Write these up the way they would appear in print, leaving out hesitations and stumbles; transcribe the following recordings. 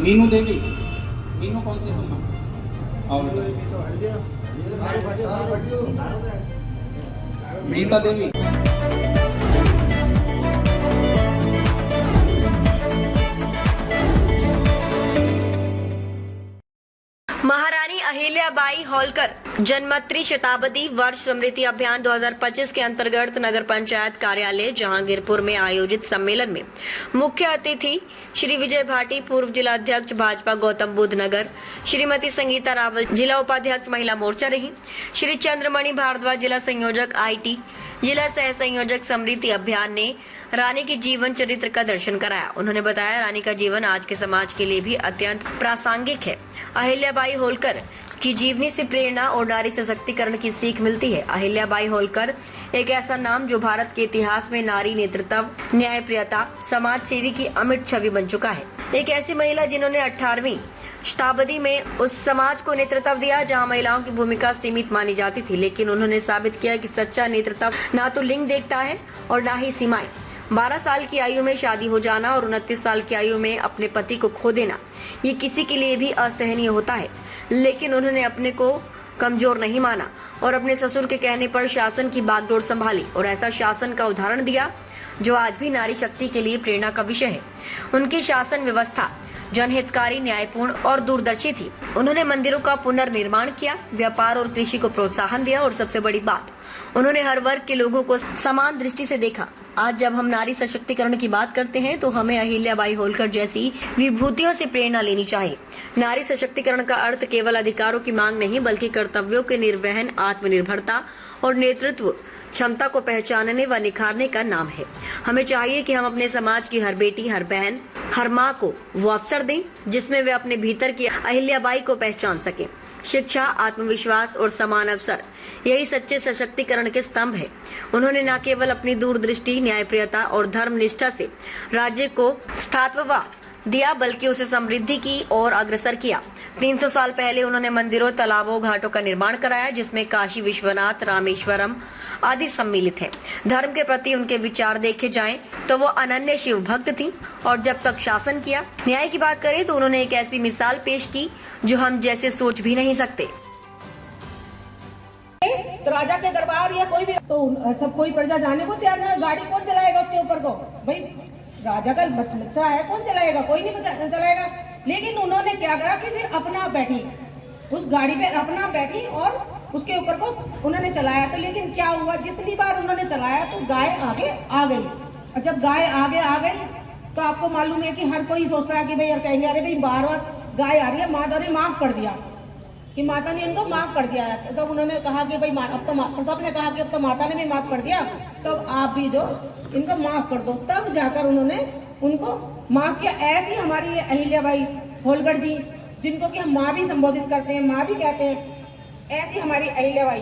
मीनू देवी। मीनू कौन सी तुम? और मीता देवी। महारानी अहिल्याबाई होलकर जन्मोत्तरी शताब्दी वर्ष स्मृति अभियान 2025 के अंतर्गत नगर पंचायत कार्यालय जहांगीरपुर में आयोजित सम्मेलन में मुख्य अतिथि श्री विजय भाटी, पूर्व जिला अध्यक्ष भाजपा गौतम बुद्ध नगर, श्रीमती संगीता रावल जिला उपाध्यक्ष महिला मोर्चा रही, श्री चंद्रमणि भारद्वाज जिला संयोजक IT, जिला सह संयोजक स्मृति अभियान ने रानी के जीवन चरित्र का दर्शन कराया। उन्होंने बताया, रानी का जीवन आज के समाज के लिए भी अत्यंत प्रासंगिक है। अहिल्याबाई होलकर की जीवनी से प्रेरणा और नारी सशक्तिकरण की सीख मिलती है। अहिल्याबाई होलकर एक ऐसा नाम जो भारत के इतिहास में नारी नेतृत्व, न्यायप्रियता, समाज सेवी की अमिट छवि बन चुका है। एक ऐसी महिला जिन्होंने 18वीं शताब्दी में उस समाज को नेतृत्व दिया जहां महिलाओं की भूमिका सीमित मानी जाती थी, लेकिन उन्होंने साबित किया कि सच्चा नेतृत्व ना तो लिंग देखता है और ना ही सीमाएं। 12 साल की आयु में शादी हो जाना और 29 साल की आयु में अपने पति को खो देना, ये किसी के लिए भी असहनीय होता है, लेकिन उन्होंने अपने को कमजोर नहीं माना और अपने ससुर के कहने पर शासन की बागडोर संभाली और ऐसा शासन का उदाहरण दिया जो आज भी नारी शक्ति के लिए प्रेरणा का विषय है। उनकी शासन व्यवस्था जनहितकारी, न्यायपूर्ण और दूरदर्शी थी। उन्होंने मंदिरों का पुनर्निर्माण किया, व्यापार और कृषि को प्रोत्साहन दिया और सबसे बड़ी बात, उन्होंने हर वर्ग के लोगों को समान दृष्टि से देखा। आज जब हम नारी सशक्तिकरण की बात करते हैं तो हमें अहिल्याबाई होलकर जैसी विभूतियों से प्रेरणा लेनी चाहिए। नारी सशक्तिकरण का अर्थ केवल अधिकारों की मांग नहीं, बल्कि कर्तव्यों के निर्वहन, आत्मनिर्भरता और नेतृत्व क्षमता को पहचानने व निखारने का नाम है। हमें चाहिए कि हम अपने समाज की हर बेटी, हर बहन, हर माँ को वो अवसर दें जिसमें वे अपने भीतर की अहिल्याबाई को पहचान सके। शिक्षा, आत्मविश्वास और समान अवसर, यही सच्चे सशक्तिकरण के स्तंभ है। उन्होंने न केवल अपनी दूरदृष्टि, न्यायप्रियता और धर्मनिष्ठा से राज्य को स्थायित्व दिया, बल्कि उसे समृद्धि की ओर अग्रसर किया। 300 साल पहले उन्होंने मंदिरों, तालाबों, घाटों का निर्माण कराया, जिसमें काशी विश्वनाथ, रामेश्वरम आदि सम्मिलित है। धर्म के प्रति उनके विचार देखे जाएं तो वो अनन्य शिव भक्त थी और जब तक शासन किया। न्याय की बात करें तो उन्होंने एक ऐसी मिसाल पेश की जो हम जैसे सोच भी नहीं सकते। तो राजा के दरबार या कोई भी तो सब कोई प्रजा जाने को तैयार है। गाड़ी कौन चलाएगा उसके ऊपर को? भाई राजा का बच्चा है, कौन चलाएगा? कोई नहीं चलाएगा। लेकिन उन्होंने क्या करा कि फिर अपना बैठी, उस गाड़ी पे अपना बैठी और उसके ऊपर को उन्होंने चलाया। तो लेकिन क्या हुआ, जितनी बार उन्होंने चलाया तो गाय आगे आ गई। और जब गाय आगे आ गई तो आपको मालूम है कि हर कोई सोचता है कि भाई कहेंगे अरे भाई बार बार गाय आ रही है, माता ने माफ कर दिया, कि माता ने इनको माफ कर दिया है। तब उन्होंने कहा कि भाई अब तो सबने कहा कि अब तो माता ने भी माफ कर दिया, तो आप भी जो इनको माफ कर दो। तब जाकर उन्होंने उनको माफ किया। ऐसी हमारी अहिल्याबाई होलकर जी, जिनको कि हम माँ भी संबोधित करते हैं, माँ भी कहते हैं, ऐसी हमारी अहिल्याबाई।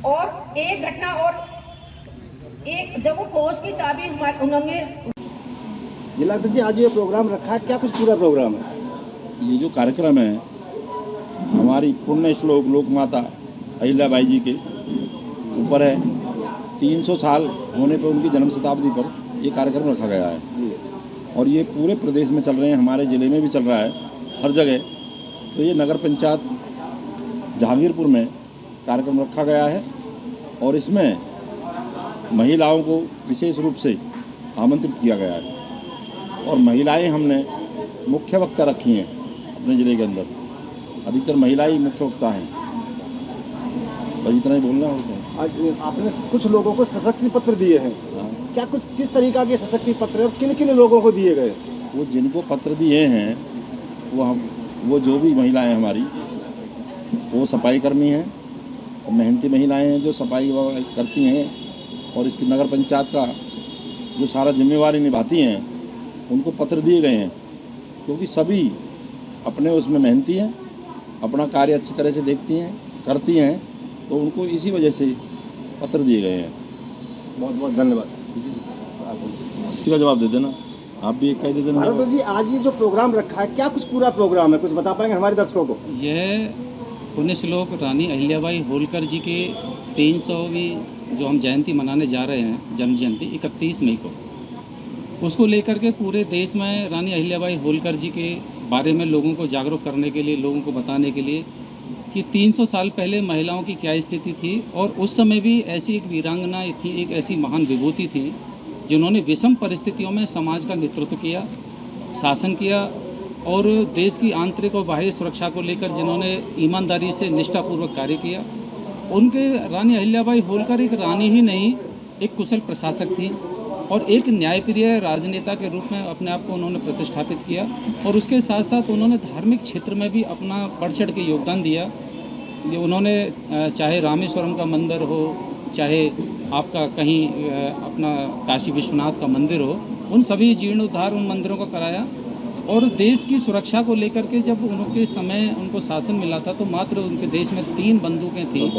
और एक घटना और एक जब वो कोच की चाबी हमारे उन्होंने जिलाध्यक्ष जी, आज ये प्रोग्राम रखा है, क्या कुछ पूरा प्रोग्राम है? ये जो कार्यक्रम है हमारी पुण्य श्लोक लोक माता अहिल्याबाई जी के ऊपर है। 300 साल होने पर उनकी जन्म शताब्दी पर ये कार्यक्रम रखा गया है और ये पूरे प्रदेश में चल रहे हैं, हमारे ज़िले में भी चल रहा है हर जगह। तो ये नगर पंचायत जहांगीरपुर में कार्यक्रम रखा गया है और इसमें महिलाओं को विशेष रूप से आमंत्रित किया गया है और महिलाएं हमने मुख्य वक्ता रखी हैं अपने ज़िले के अंदर। अधिकतर महिलाएं मुख्य वक्ता हैं। बस इतना ही बोलना होता है। आज आपने कुछ लोगों को सशक्ति पत्र दिए हैं। हाँ। क्या कुछ किस तरीका के सशक्ति पत्र और किन किन लोगों को दिए गए? वो जिनको पत्र दिए हैं वो जो भी महिलाएं हमारी वो सफाई कर्मी हैं और मेहनती महिलाएं हैं जो सफाई करती हैं और इसकी नगर पंचायत का जो सारा जिम्मेवारी निभाती हैं, उनको पत्र दिए गए हैं क्योंकि सभी अपने उसमें मेहनती हैं, अपना कार्य अच्छी तरह से देखती हैं, करती हैं, तो उनको इसी वजह से पत्र दिए गए हैं। बहुत बहुत धन्यवाद। इसका जवाब दे देना, आप भी एक का ही दे देना। भारद्वाज जी, आज ये जो प्रोग्राम रखा है, क्या कुछ पूरा प्रोग्राम है, कुछ बता पाएंगे हमारे दर्शकों को? यह पुण्य श्लोक रानी अहिल्याबाई होलकर जी के 300वीं जो हम जयंती मनाने जा रहे हैं, जन्म जयंती 31 मई को, उसको लेकर के पूरे देश में रानी अहिल्याबाई होलकर जी के बारे में लोगों को जागरूक करने के लिए, लोगों को बताने के लिए कि 300 साल पहले महिलाओं की क्या स्थिति थी और उस समय भी ऐसी एक वीरांगना थी, एक ऐसी महान विभूति थी जिन्होंने विषम परिस्थितियों में समाज का नेतृत्व किया, शासन किया और देश की आंतरिक और बाह्य सुरक्षा को लेकर जिन्होंने ईमानदारी से निष्ठापूर्वक कार्य किया। उनके रानी अहिल्याबाई होलकर एक रानी ही नहीं, एक कुशल प्रशासक थी और एक न्यायप्रिय राजनेता के रूप में अपने आप को उन्होंने प्रतिष्ठापित किया और उसके साथ साथ उन्होंने धार्मिक क्षेत्र में भी अपना बढ़ चढ़ के योगदान दिया। ये उन्होंने चाहे रामेश्वरम का मंदिर हो, चाहे आपका कहीं अपना काशी विश्वनाथ का मंदिर हो, उन सभी जीर्णोद्धार उन मंदिरों का कराया और देश की सुरक्षा को लेकर के जब उनके समय उनको शासन मिला था तो मात्र उनके देश में 3 बंदूकें थीं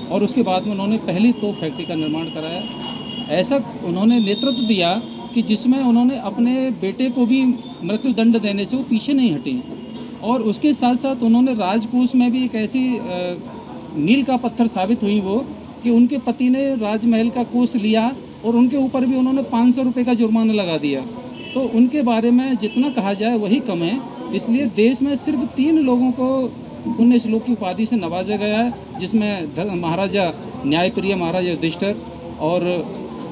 और उसके बाद में उन्होंने पहली तोप फैक्ट्री का निर्माण कराया। ऐसा उन्होंने नेतृत्व दिया कि जिसमें उन्होंने अपने बेटे को भी मृत्युदंड देने से वो पीछे नहीं हटी और उसके साथ साथ उन्होंने राजकोष में भी एक ऐसी मील का पत्थर साबित हुई वो कि उनके पति ने राजमहल का कोष लिया और उनके ऊपर भी उन्होंने 500 रुपये का जुर्माना लगा दिया। तो उनके बारे में जितना कहा जाए वही कम है। इसलिए देश में सिर्फ 3 लोगों को पुण्य श्लोक की उपाधि से नवाजा गया है, जिसमें महाराजा न्यायप्रिय महाराजा युधिष्ठिर और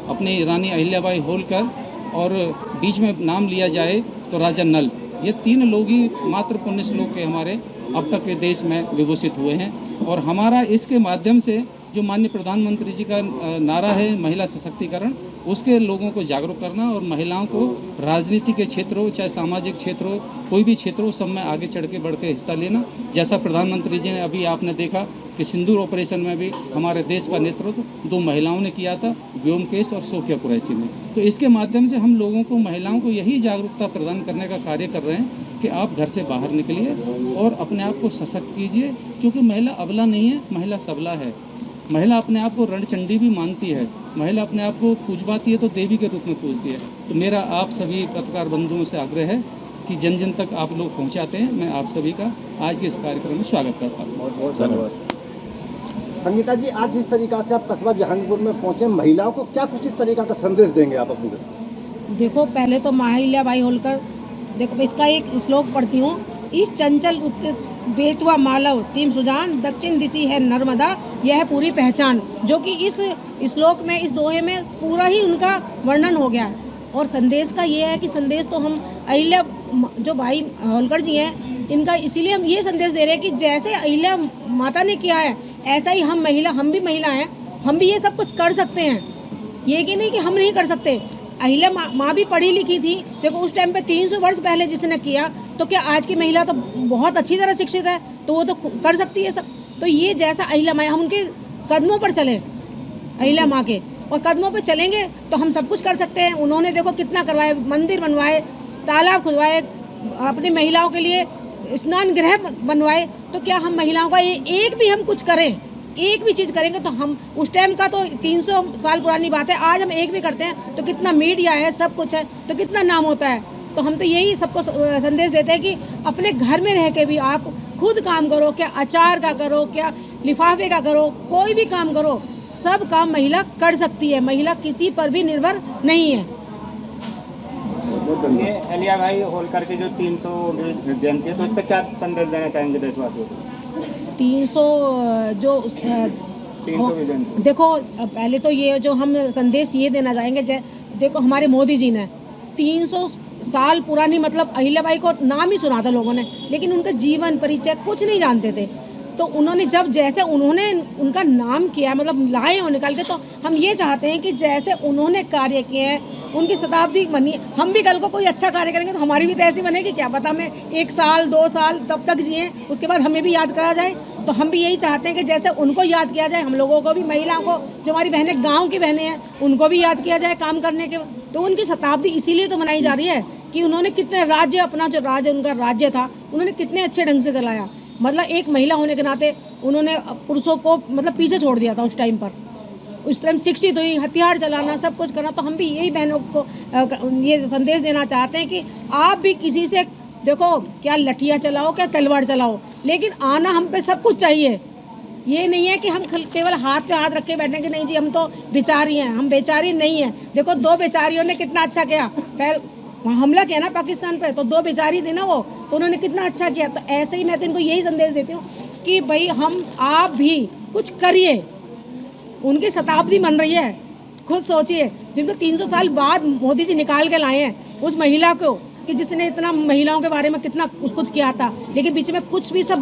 अपनी रानी अहिल्याबाई होलकर और बीच में नाम लिया जाए तो राजा नल। ये 3 लोग ही मात्र पुण्य श्लोक के हमारे अब तक के देश में विभूषित हुए हैं और हमारा इसके माध्यम से जो माननीय प्रधानमंत्री जी का नारा है महिला सशक्तिकरण, उसके लोगों को जागरूक करना और महिलाओं को राजनीति के क्षेत्र हो चाहे सामाजिक क्षेत्र हो, कोई भी क्षेत्र हो, सब में आगे चढ़ के बढ़ के हिस्सा लेना। जैसा प्रधानमंत्री जी ने अभी आपने देखा कि सिंदूर ऑपरेशन में भी हमारे देश का नेतृत्व 2 महिलाओं ने किया था, व्योमकेश और सोफिया कुरैशी ने। तो इसके माध्यम से हम लोगों को, महिलाओं को यही जागरूकता प्रदान करने का कार्य कर रहे हैं कि आप घर से बाहर निकलिए और अपने आप को सशक्त कीजिए, क्योंकि महिला अबला नहीं है, महिला सबला है। महिला अपने आप को रणचंडी भी मानती है, महिला अपने आप को पूजवाती है तो देवी के रूप में पूजती है। तो मेरा आप सभी पत्रकार बंधुओं से आग्रह है कि जन जन तक आप लोग पहुंचाते हैं। मैं आप सभी का आज के इस कार्यक्रम में स्वागत करता हूँ। बहुत बहुत धन्यवाद। संगीता जी, आज जिस तरीका से आप कस्बा जहांगीरपुर में पहुंचे, महिलाओं को क्या कुछ इस तरीका का संदेश देंगे आप अपनी तरफ से? देखो, पहले तो अहिल्याबाई होलकर, देखो इसका एक श्लोक पढ़ती हूँ। इस चंचल बेतवा मालव सीम सुजान, दक्षिण दिशि है नर्मदा, यह है पूरी पहचान। जो कि इस श्लोक में, इस दोहे में पूरा ही उनका वर्णन हो गया। और संदेश का ये है कि संदेश तो हम अहिल्या जो भाई होलकर जी हैं, इनका इसीलिए हम ये संदेश दे रहे हैं कि जैसे अहिल्या माता ने किया है ऐसा ही हम भी महिला हैं, हम भी ये सब कुछ कर सकते हैं। ये कि नहीं कि हम नहीं कर सकते। अहिल्या माँ भी पढ़ी लिखी थी। देखो उस टाइम पे 300 वर्ष पहले जिसने किया, तो क्या आज की महिला तो बहुत अच्छी तरह शिक्षित है, तो वो तो कर सकती है सब। तो ये जैसा अहिल्या माँ, हम उनके कदमों पर चले, अहिल्या माँ के और कदमों पर चलेंगे तो हम सब कुछ कर सकते हैं। उन्होंने देखो कितना करवाए, मंदिर बनवाए, तालाब खुदवाए, अपनी महिलाओं के लिए स्नान गृह बनवाए। तो क्या हम महिलाओं का एक भी हम कुछ करें, एक भी चीज़ करेंगे तो हम, उस टाइम का तो 300 साल पुरानी बात है, आज हम एक भी करते हैं तो कितना मीडिया है, सब कुछ है, तो कितना नाम होता है। तो हम तो यही सबको संदेश देते हैं कि अपने घर में रह के भी आप खुद काम करो, क्या अचार का करो, क्या लिफाफे का करो, कोई भी काम करो, सब काम महिला कर सकती है। महिला किसी पर भी निर्भर नहीं है। ये अहिल्याबाई होलकर के जो 300 जयंती है, तो इस पर क्या संदेश देना चाहेंगे देशवासियों को? 300 जो 300 जयंती, देखो पहले तो ये जो हम संदेश ये देना चाहेंगे, देखो हमारे मोदी जी ने 300 साल पुरानी, मतलब अहिल्याबाई को नाम ही सुना था लोगों ने, लेकिन उनका जीवन परिचय कुछ नहीं जानते थे। तो उन्होंने जब जैसे उन्होंने उनका नाम किया, मतलब लाए हो निकाल के, तो हम ये चाहते हैं कि जैसे उन्होंने कार्य किए हैं, उनकी शताब्दी बनी, हम भी कल को कोई अच्छा कार्य करेंगे तो हमारी भी तो ऐसी बनेगी। क्या पता हमें 1 साल 2 साल तब तक जिए, उसके बाद हमें भी याद करा जाए। तो हम भी यही चाहते हैं कि जैसे उनको याद किया जाए, हम लोगों को भी, महिलाओं को, जो हमारी बहनें गाँव की बहनें हैं, उनको भी याद किया जाए काम करने के। तो उनकी शताब्दी इसीलिए तो मनाई जा रही है कि उन्होंने कितने राज्य, अपना जो राज्य उनका राज्य था, उन्होंने कितने अच्छे ढंग से चलाया। मतलब एक महिला होने के नाते उन्होंने पुरुषों को मतलब पीछे छोड़ दिया था उस टाइम पर। उस टाइम शिक्षित हुई, हथियार चलाना, सब कुछ करना। तो हम भी यही बहनों को ये संदेश देना चाहते हैं कि आप भी किसी से, देखो क्या लठिया चलाओ, क्या तलवार चलाओ, लेकिन आना हम पे सब कुछ चाहिए। ये नहीं है कि हम केवल हाथ पे हाथ रख के बैठे कि नहीं जी हम तो बेचारी हैं, हम बेचारी नहीं हैं। देखो 2 बेचारियों ने कितना अच्छा किया, पहले वहाँ हमला किया ना पाकिस्तान पे, तो 2 बेचारी थी ना वो, तो उन्होंने कितना अच्छा किया। तो ऐसे ही मैं तो इनको यही संदेश देती हूँ कि भाई आप भी कुछ करिए। उनकी शताब्दी मन रही है, खुद सोचिए, जिनको 300 साल बाद मोदी जी निकाल के लाए हैं उस महिला को, कि जिसने इतना महिलाओं के बारे में कितना कुछ किया था, लेकिन बीच में कुछ भी सब